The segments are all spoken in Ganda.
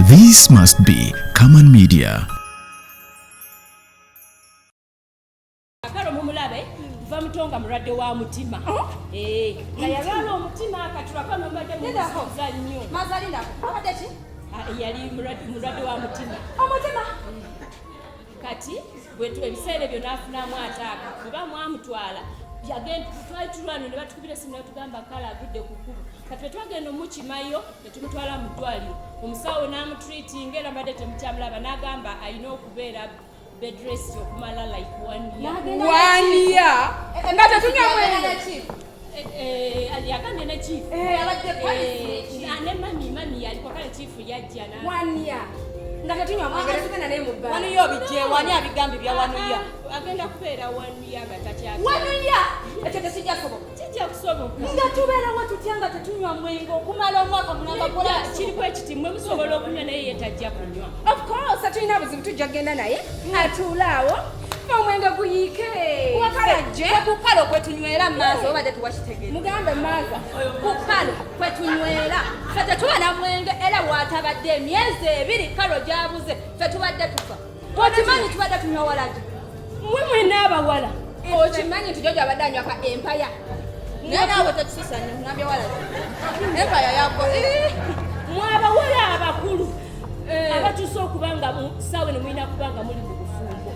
This must be Common Media. Vamutonga mulwadde wa mutima. Nga yalwala omutima akatulako n'ombadde mukuza nnyo. Mazalinda, abadde ki? Yali mulwadde wa mutima. Omutima? Kati ebiseera ebyo n'afunamu ataaka kuba mwamutwala yagenda twali tulwana ne batukubira essimu ne batugamba kale agudde ku kkubo. Kati bwe twagenda omukimayo ne tumutwala mu ddwaliro. Omusawo n'amutreatinga era mbadde temukyamulaba n'agamba alina okubeera bed rest okumala like 1 year. 1 year? Nga tetunywa mwenge? Yagambye ne chief. Abadde polisi. Ne mami yaliko kale chief yajja na 1 year. Nga tetunywa mwenge tugenda naye mu bbala. Wano yo bijje wani abigambi bya 1 year. Agenda kubeera 1 year nga takyali. 1 year? Ekyo tekijja kusoboka. Kijja kusoboka. Nga tubeerawo tutya nga tetunywa mwenge okumala omwaka munanga kola. Kiriko ekiti mmwe musobola okunywa naye ye tajja kunywa. Of course, tulina buzibu tujja kugenda naye. Atuulaawo. Omwenge guyiike. Wakalajje. Kukalo kwe tunywera maaso obadde tuwakitegeera. Mugambe maaza. Kukalo kwe tunywera. Fete tuba na mwenge era waatabadde emyezi 2 kalo gyabuze. Ffe tubadde tufa. Okimanyi tubadde tunywa walagi. Mmwe mwenna abawala. Okimanyi nti Jojo abadde anywa ka empaya. Naawe tekisisanya ngambye walagi. Empaya yako. Mmwe abawala abakulu. Abatuuse okuba nga ssaawe ne mulina kuba nga muli mu bufumbo.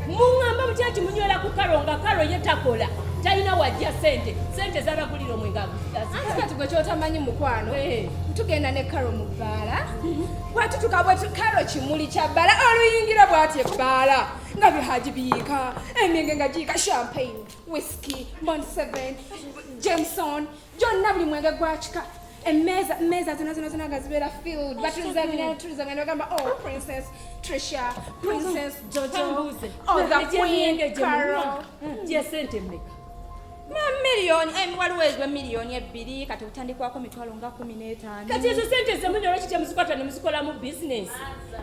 Muŋŋamba mutya nti munywera ku kalo nga kalo ye takola. Talina wajja sente z'abagulira omwenge agulaza. Ate kati gwe kyotamanyi mukwano. Tugenda ne kalo mu bbaala. Bwatutuka kalo kimuli kya bbaala oluyingira bw'ati ebbaala. Nga bihaji biyiika, emyenge nga giyiika champagne, whisky, Bond 7, Jameson, gyonna buli mwenge gwakika. Emmeeza zonna nga zibeera filled. Batuliza nga ne bagamba, oh, Princess Trisha, Princess Jojo, oh, the Queen, Carol. Gye sente mmeka? Miliyoni, waliwo ezwe miliyoni 2 kati utandikwako mitwalo nga 15. Kati ezo sente zemunyo lwaki temuzikwata ne muzikolamu business?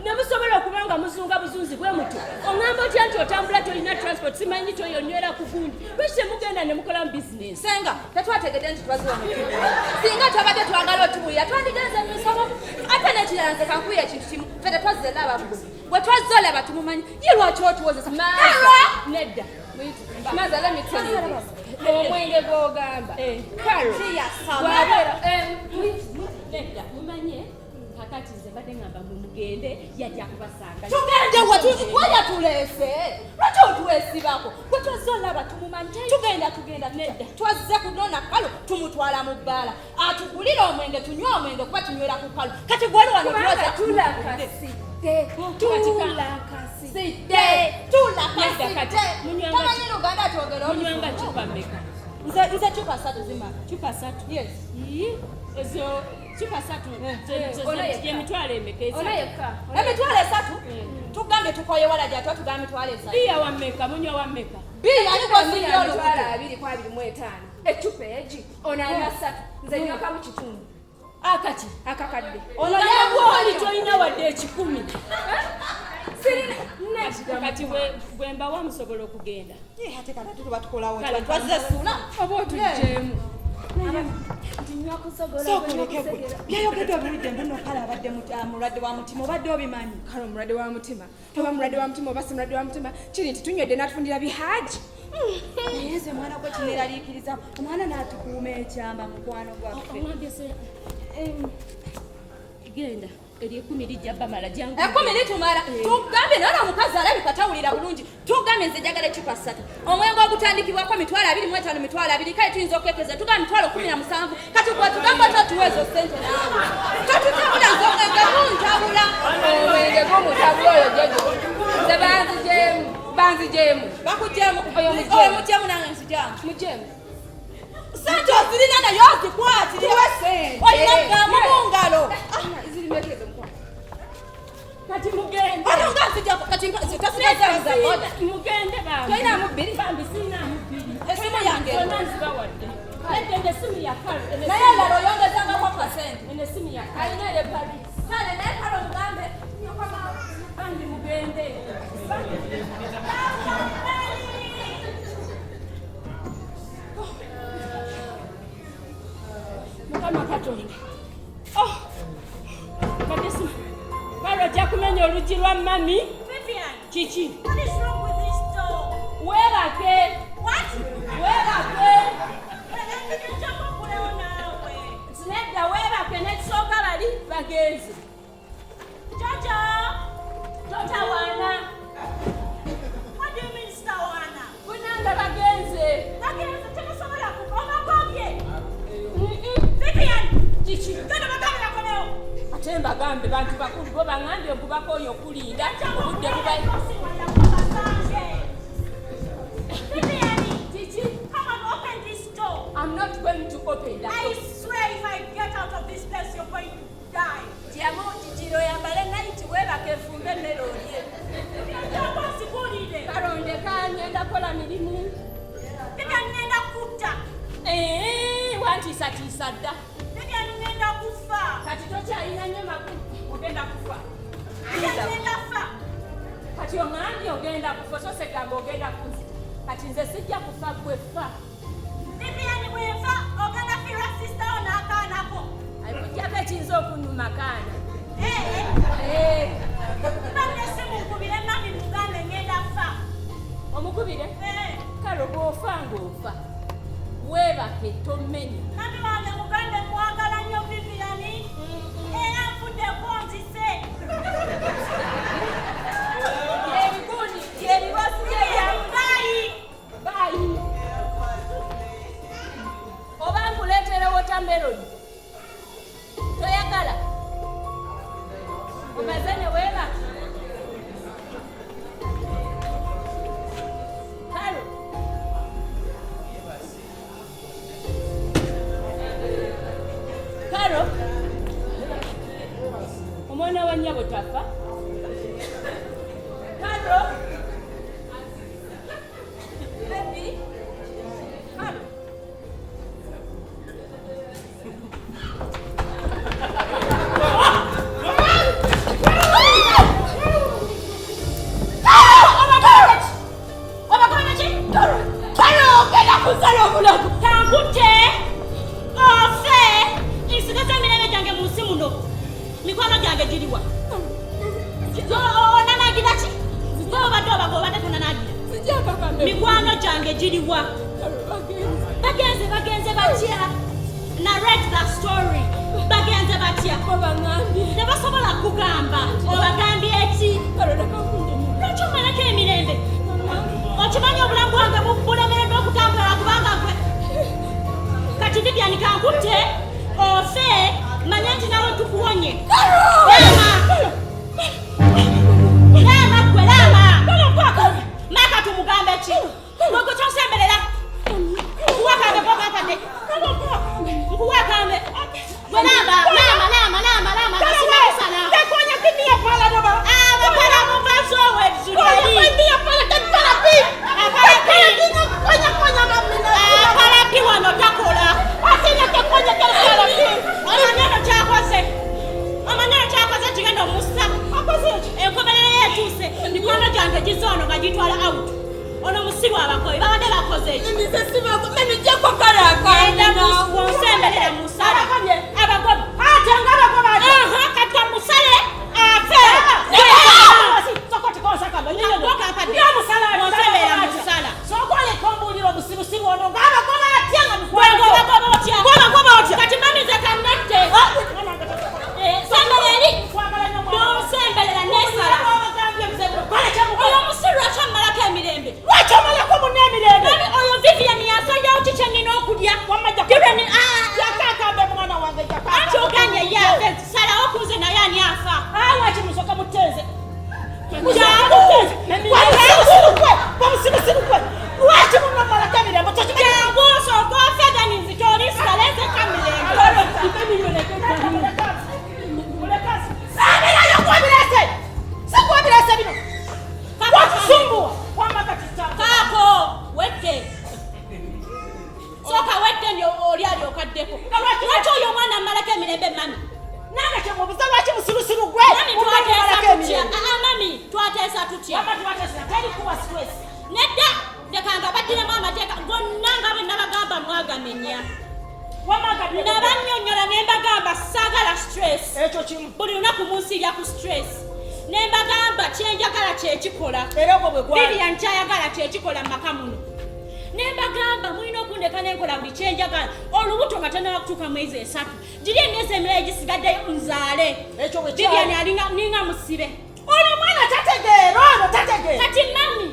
Ne musobola okuba nga muzunga buzunzi bwe muto. Oŋŋamba otya nti otambula tolina transport simanyi toyonywera ku gundi. Lwaki temugenda ne mukolamu business? Senga, tetwategedde nti twaziwa mukibu. Singa twabadde twagala otubuulira twandigenza misomo. Ate n'ekirala nze kankuya ekintu kimu. Fete twazze ababuguzi. Bwe twazze olaba tumumanyi ye lwaki otuwozesa. Nedda. Maza, let me tell you this. Omwenge gw'ogamba. Karo. Nedda. Mumanye kakati nze mbadde ngamba mugende yajja kubasanga. Tugende wayatuleese. Lwaki otuweesibako? Bwe twazze olaba tumumanyi. Tugenda nedda. Twazze kunona kalo tumutwala mu bbaala. Atugulire omwenge tunywe omwenge kuba tunywera ku kalo. Kati gwali wano tuloza tulakasi. Tamanyi Uganda twogera munywanga chupa mmeka? Nze chupa 3 zimala. Chupa 3? Yes. Ezo chupa 3 ye mitwalo emeka? Olayeka. Emitwalo 3? Tugambe tukoye wala gyatwa tugambe mitwalo 3. Biya wammeka? Munywa wammeka? Biya aliko milioni 225. Echupa eji. Onanya 3. Nze nywa kamu kitundu. Akati? Akakadde. Onayagwali toyina wadde 10. Sirina. Kati bwe mbawa musobola okugenda. Ate kati tuba tukolawo. Twazze sula. Oba otujjeemu. Byayogedde obuludde mbuno kale abadde mulwadde wa mutima obadde obimanyi. Kale omulwadde wa mutima. Toba mulwadde wa mutima oba si mulwadde wa mutima. Kiri nti tunywedde n'atufundira bihaji. Naye nze mwana gwe kineeraliikiriza. Omwana n'atukuuma ekyamba mukwano gwaffe. Genda. Eri 10 lijja bamala jangu. 10 litumala. Tugambe naye omukazi alabika tawulira bulungi. Tugambe nze njagala ecupa 3. Omwenge ogutandikibwako mitwalo 25 mitwalo 2 kale tuyinza okwekeza tugambe mitwalo 17. Kati gwe tugamba tatuwa ezo ssente naawe. Tatutabula nzomwenge guntabula. Omwenge gumutabula oyo Jojo. Nze banzijeemu. Bakujjeemu. Oyo mujjeemu nange nzijamu. Mujjeemu. Sente ozirina naye ozikwatirira. Oyina mu ngalo. Kati mugende. Mugende bambi. Toyina mu 2? Bambi sina mu 2. Esimu yange. Tonanziba wadde. Ende simu ya kalo. Naye lalo oyongezangako kasente. Ene simu ya kalo. Alina ye pali. Kale naye kalo mugambe. Bambi mugende. Mukama Katonda. Karo ojja kumenya oluggi lwa mami. Vivian. Kiki? What is wrong with this door? Weebake. What? Weebake. Nawe. Sinedda weebake n'ekisooka bali bagenzi. Jojo. Totawaana. What do you mean Stawana? Kunanga bagenze. Bagenze temusobola kukomagobye. Vivian. Kiki? Genda bagambe bakomewo. Ate mbagambe bantu bakulu bo baŋŋambye okubako oyo okulinda obudde bubayi. I'm not going to open that I door. swear if I get out of this place you're going to die. Tiamu titiro yambale naiti weebake fumbe melodie. Kalonde kanyenda kola mirimu. Ngenda kutta. Wantiisatiisa dda. Ngenda kufa. Kati tokyalina nnyo makulu ogenda kufa. Ngenda kufa. Kati oŋŋambye ogenda kufa so segamba ogenda kufa. Kati nze sijja kufa gwe fa. Vivian bwefa ogenda fira sister onakaanako. Ayikujjako ekiyinza okunnuma kaana. Bannesimu nkubire mami mugambe ngenda kufa. Omukubire? Kale bw'ofa ng'ofa. Weebake tommenya. Mami wange mugambe mwagala nnyo Vivian. Era nfuddeko nzise. Ebiguni ebibazi by'ebyamugayi. Bayi. Oba nkuleetere watermelon. Toyagala? Omaze ne weebake. Kalo. Kalo. Omwana wa nnyabo tafa. Kalo. Baby. Kalo. Mikwano gyange giriwa. Onanagiraki? Obadde obadde tonanagira. Mikwano gyange giriwa. Bagenze batya. Narrate the story. Bagenze batya. Tebasobola kugamba. Obagambye eki? Lwaki omalako emirembe? Okimanyi obulamu bwange bulemereddwa okutambula kubanga gwe. Kati Vivian kankutte ofe manya nti nawe tukuwonye. Lama. Maka tumugambe ki? Mwego kyonsemberera. Nkuwakambe bwakakadde. Nkuwakambe. Gwe lama. Kasimaisana. Tekonya kimia pala doba. Abapala muvaso wezuleli. Kimia pala tekpala pi. Konya mamina. Apala pi wano takola. Asina tekonya kala pi. Amaneno kyakoze kigenda omusa. Enkomerero yeetuuse. Mikwano gyange gizono nga gitwala out. Ono musiru abakoyi babadde bakoze eki? Menijeko kala Genda musemberera musala. Abagoba. Ate nga bagoba. Kati omusale afe. Sokoti kosa kaba. Musemberera musala. Sokwale kombuliro busibusibu ono ngabagoba atya nga Gwengo bagoba otya? Bagoba otya? Kati mami ze kannette. Sembereri. N'omusembelera n'esala. Oyo musiru lwaki omumalako emirembe? Lwaki omalako munne emirembe? Mami oyo Vivian yasajjawo kiki ennina okulya? Yakakambe mwana wange yakakambe. Anti oganye ye afe. Salawo kuze naye ani afa? Lwaki musoka mutenze? Bamusibusibu lwaki munamalako emirembe? Jangu osooka ofeganizi kyolisaleze kamirembe. Sabirayo kwabirese! Sikwabirese bino! Wakusumbuwa! Kaako wette. Sooka wette ndio oli alyokaddeko. Lwaki oyo omwana amalako emirembe mami? Nange kyemubuuza lwaki musirusiru gwe? Mami twateesa tutya? Mami twateesa tutya? Nedda lekanga baddiramu amateeka gonna nga bwe nabagamba mwagamenya. Nabannyonnyola ne mbagamba saagala stress. stress. Ekyo kimu. Buli lunaku munsiirya ku stress. Ne mbagamba kyenjagala kyekikola. Era ogwo bwe gwali. Vivian kyayagala kyekikola mu maka muno. Ne mbagamba mulina okundeka n'enkola buli kyenjagala. Olubuto nga tannaba kutuuka mwezi 3. Giri emyezi emirala egisigaddeyo nzaale. Ekyo bwe kyali. Vivian alinga ninga musibe. Ono mwana tategeera, ono tategeera. Kati mami,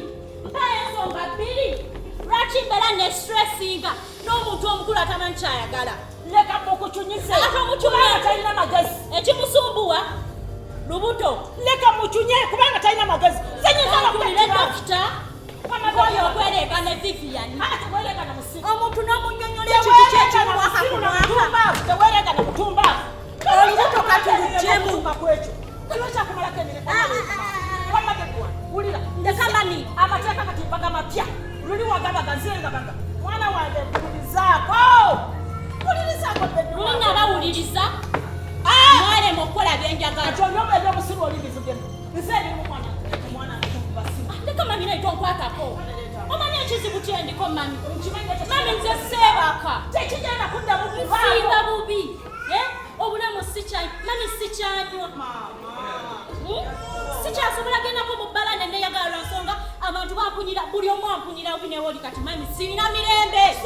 mpayo ensonga bbiri. Lwaki mbeera ne stressinga n'omuntu omukulu atamanyi kyayagala? Leka mukuchunyize. Kubanga talina magezi. Ekimusumbuwa lubuto. Leka muchunye kubanga talina magezi. Akulire dokita. Oyo okwereega ne Vivian. Tewereega na musiru. Omuntu n'omunnyonnyola ekintu kyekimuwaka ku mwaka. Tewereega na mutumba. Olubuto kati lugyemu. Kwekyo. Teweekyakumalako emirembe. Wamagegwa. Wulira. Ndeka mami. Amateeka kati mbaga mapya. Luli wagabaga nzenga banga. Mwana wange mpulirizaako. Mpulirizaako bebe. Luli nabawuliriza. Mwalema okukola byenjagala. Kati obyomba ebyobusiru oli bivugemu. Nze erimu mwana. Omwana ntubasimu. Ndeka mami naye tonkwatako. Omanyi ekizibu kyendiko mami. Mami nze seebaka. Tekigenda kuddamu Nsinga bubi. Obulamu mami sikyanywa. Sikyasobola gendako mu bbala ne neeyagala lwa nsonga abantu bampunyira buli omu ampunyira bubi newooli kati mami sirina mirembe.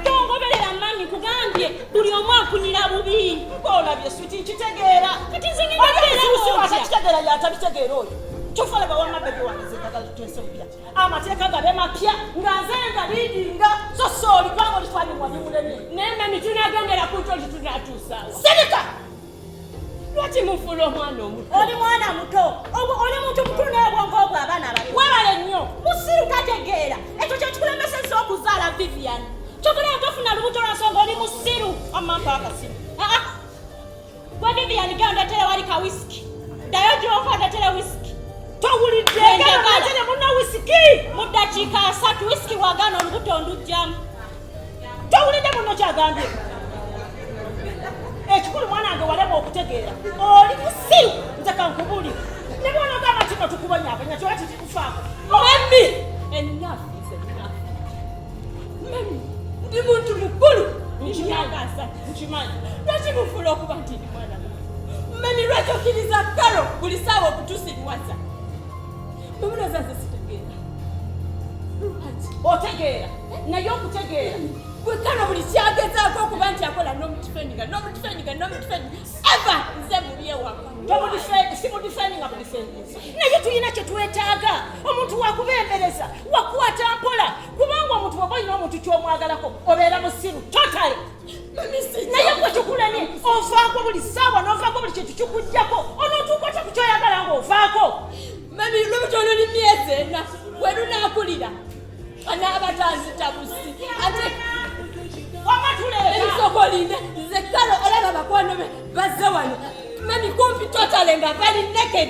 Tongoberera mami kugambye buli omu ampunyira bubi. Olabye switi nkitegeera. Kati nze ngenda kitegeera yatabitegeera oyo. Kyofala bawama bebe wange zetagala tutwese bupya. Amateeka gabe mapya nga nze nga liidinga so sooli kubanga olitwalibwa bimulemye. naye mami tunagendera ku nti tunatuusa. Serika! Lwaki mufuula omwana omuto? Oli mwana muto. Oli muntu mukulu naye bwongo bwe abaana bato. Weebale nnyo. Musiru tategeera. Ekyo kyekikulemesezza okuzaala Vivian. Kyogera tofuna lubuto lwa nsonga oli musiru. Amampa akasimu. Gwe Vivian genda ondeetera wali ka whisky. Ddayo gy'ova ondeetera whisky. Towulidde genda munna whisky. Mu ddakiika 3 whisky wagaana olubuto ndujjamu. Towulidde munno kyagambye. Ekikulu mwana wange walema okutegeera. Oli musiru nze kankubuli. Ne bw'onogamba nti nga tukubonyaabanya kiba kikikufaako. Mami! Enough is enough. Mami, ndi muntu mukulu. Nkimanyi. Lwaki mufuula okuba nti ndi mwana muto? Mami, lwaki okkiriza Karo buli ssaawa okutuusiriwaza? Mumulooza nze sitegeera. Lwaki? Otegeera. Naye okutegeera. Gwe Karo buli kyagezaako okuba nti akola n'omutufendiga eva nze muli ewaka. Simudifendinga budifendinga. Naye tulina kye twetaaga. Omuntu wakubembereza, wakwata mpola. Kubanga omuntu bw'oba olina omuntu ky'omwagalako obeera musiru. Totale. Naye gwe kikulemye ovaako buli ssaawa n'ovaako buli kintu kikuggyako. Onootuuka otya ku kyoyagala ng'ovaako. Mami, lubuto luli myezi 4 we lunaakulira. Anaaba tanzitabusi. Ate ebisokolinde nze Karo olaba bakwano be bazze wano. Mami kumpi totale nga bali naked.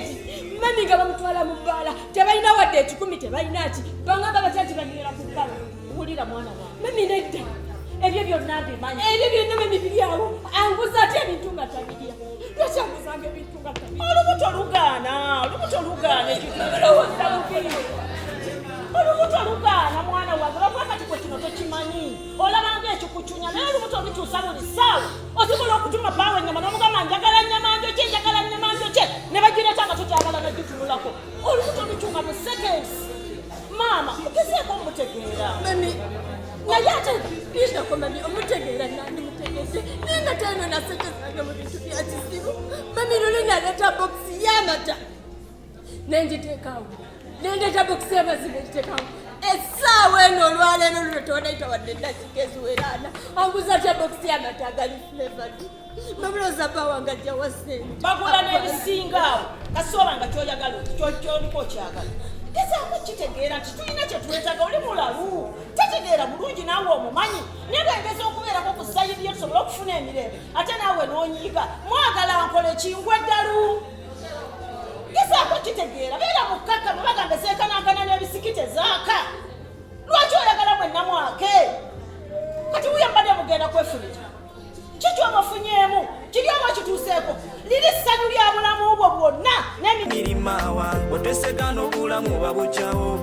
Mami nga bamutwala mu bbaala tebalina wadde 10 tebalina ki bangamba batya nti bagenda ku bbala. Wulira mwana wange. Mami nedda ebyo byonna mbimanyi. Ebyo byonna mami biri awo. Anguza atya ebintu nga tabirya. Lwaki anguzanga ebintu nga tabirya? Olubuto lugaana. Olowooza bubiri. Olubuto lugaana mwana wange lwakuba kati gwe kino tokimanyi. Olabanga ekikucunya naye olubuto lukyusa buli ssaawa. Osobola okutuma bbaawe ennyama n'omugamba njagala nnyama njoki ne bagireeta nga tokyagala nagitunulako. Olubuto lukyuka mu seconds. Maama mugezeeko omutegeera. Mami naye ate bindako mami omutegeera nandimutegedde naye nga teno nasekesanga mu bintu bya kisiru. Mami luli naleeta bokisi y'amata nenjiteekaawo nendeeta bokisi y'amazzi nenjiteekaawo. Essaawa eno olwaleero luno tewanaita wadde eddakiika eziwera 4. Anguza atya bokisi y'amata agali flavored. Mamulooza bbawanga ajjawa ssente. Bagula n'ebisingaawo kasooba nga kyoyagala kyoliko kyagala. Gezaako kitegeera nti tulina kye twetaaga oli mulalu. Tetegeera bulungi naawe omumanyi. Naye bwengeza okubeerako ku sayidi ye tusobole okufuna emirembe. Ate naawe n'onyiiga mwagala nkole kingwe ddalu. Gezaako kitegeera beera mukkakkamu bagambe seekanankana n'ebisikite zaaka. Lwaki oyagala mwenna mwake? Kati wuyo mbadde mugenda kwefunira. Kiki omufunyeemu? Kiri oba kituuseeko? Liri ssanyu lya bulamu bwo bwonna n'emirimawa otwesegana obulamu babukyawo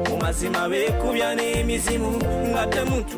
mu mazima beekubya n'emizimu nga temuntu